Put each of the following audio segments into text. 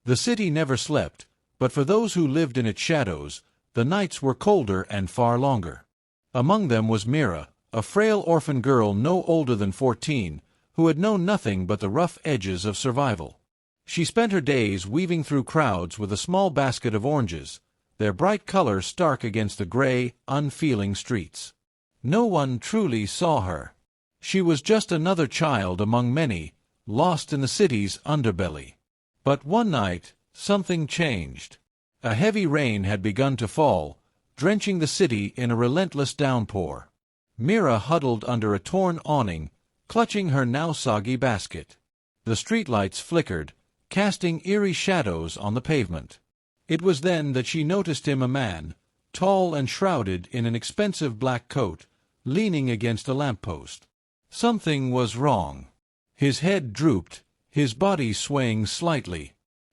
The city never slept, but for those who lived in its shadows, the nights were colder and far longer. Among them was Mira, a frail orphan girl no older than 14, who had known nothing but the rough edges of survival. She spent her days weaving through crowds with a small basket of oranges, their bright color stark against the gray, unfeeling streets. No one truly saw her. She was just another child among many, lost in the city's underbelly. But one night, something changed. A heavy rain had begun to fall, drenching the city in a relentless downpour. Mira huddled under a torn awning, clutching her now soggy basket. The streetlights flickered, casting eerie shadows on the pavement. It was then that she noticed him, a man, tall and shrouded in an expensive black coat, leaning against a lamppost. Something was wrong. His head drooped, his body swaying slightly.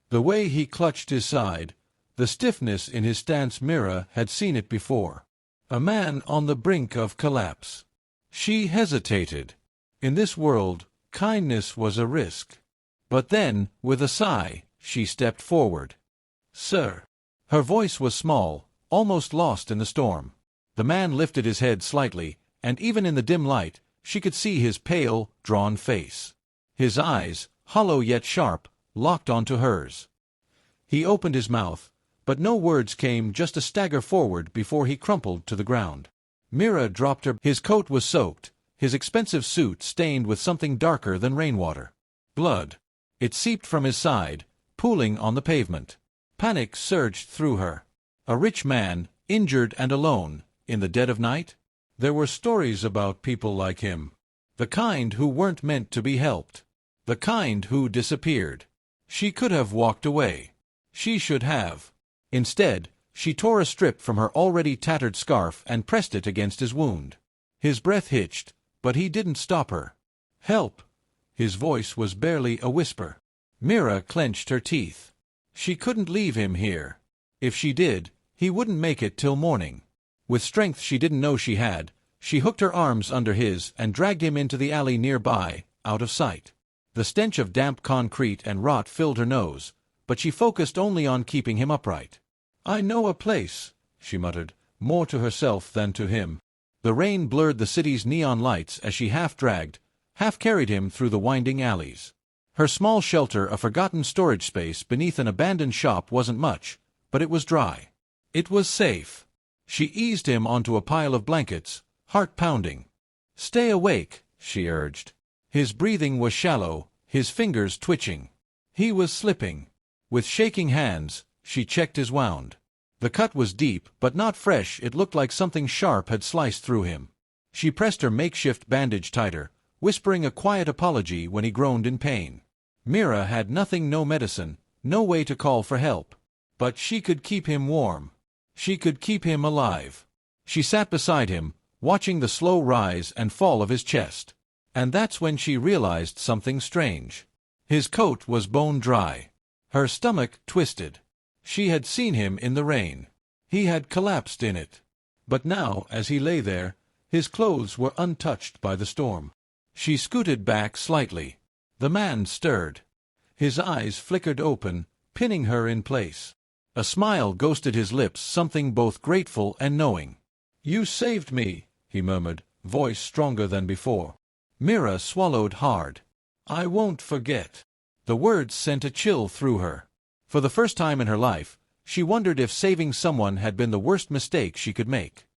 The way he clutched his side, the stiffness in his stance, Mira had seen it before. A man on the brink of collapse. She hesitated. In this world, kindness was a risk. But then, with a sigh, she stepped forward. "Sir." Her voice was small, almost lost in the storm. The man lifted his head slightly, and even in the dim light, she could see his pale, drawn face. His eyes, hollow yet sharp, locked onto hers. He opened his mouth, but no words came, just a stagger forward before he crumpled to the ground. Mira dropped her. His coat was soaked, his expensive suit stained with something darker than rainwater. Blood. It seeped from his side, pooling on the pavement. Panic surged through her. A rich man, injured and alone, in the dead of night? There were stories about people like him. The kind who weren't meant to be helped. The kind who disappeared. She could have walked away. She should have. Instead, she tore a strip from her already tattered scarf and pressed it against his wound. His breath hitched, but he didn't stop her. "Help!" His voice was barely a whisper. Mira clenched her teeth. She couldn't leave him here. If she did, he wouldn't make it till morning. With strength she didn't know she had, she hooked her arms under his and dragged him into the alley nearby, out of sight. The stench of damp concrete and rot filled her nose, but she focused only on keeping him upright. "I know a place," she muttered, more to herself than to him. The rain blurred the city's neon lights as she half dragged, half carried him through the winding alleys. Her small shelter, a forgotten storage space beneath an abandoned shop, wasn't much, but it was dry. It was safe. She eased him onto a pile of blankets, heart pounding. "Stay awake," she urged. His breathing was shallow, his fingers twitching. He was slipping. With shaking hands, she checked his wound. The cut was deep, but not fresh. It looked like something sharp had sliced through him. She pressed her makeshift bandage tighter, whispering a quiet apology when he groaned in pain. Mira had nothing, no medicine, no way to call for help. But she could keep him warm. She could keep him alive. She sat beside him, watching the slow rise and fall of his chest. And that's when she realized something strange. His coat was bone dry. Her stomach twisted. She had seen him in the rain. He had collapsed in it. But now, as he lay there, his clothes were untouched by the storm. She scooted back slightly. The man stirred. His eyes flickered open, pinning her in place. A smile ghosted his lips, something both grateful and knowing. "You saved me," he murmured, voice stronger than before. Mira swallowed hard. "I won't forget." The words sent a chill through her. For the first time in her life, she wondered if saving someone had been the worst mistake she could make.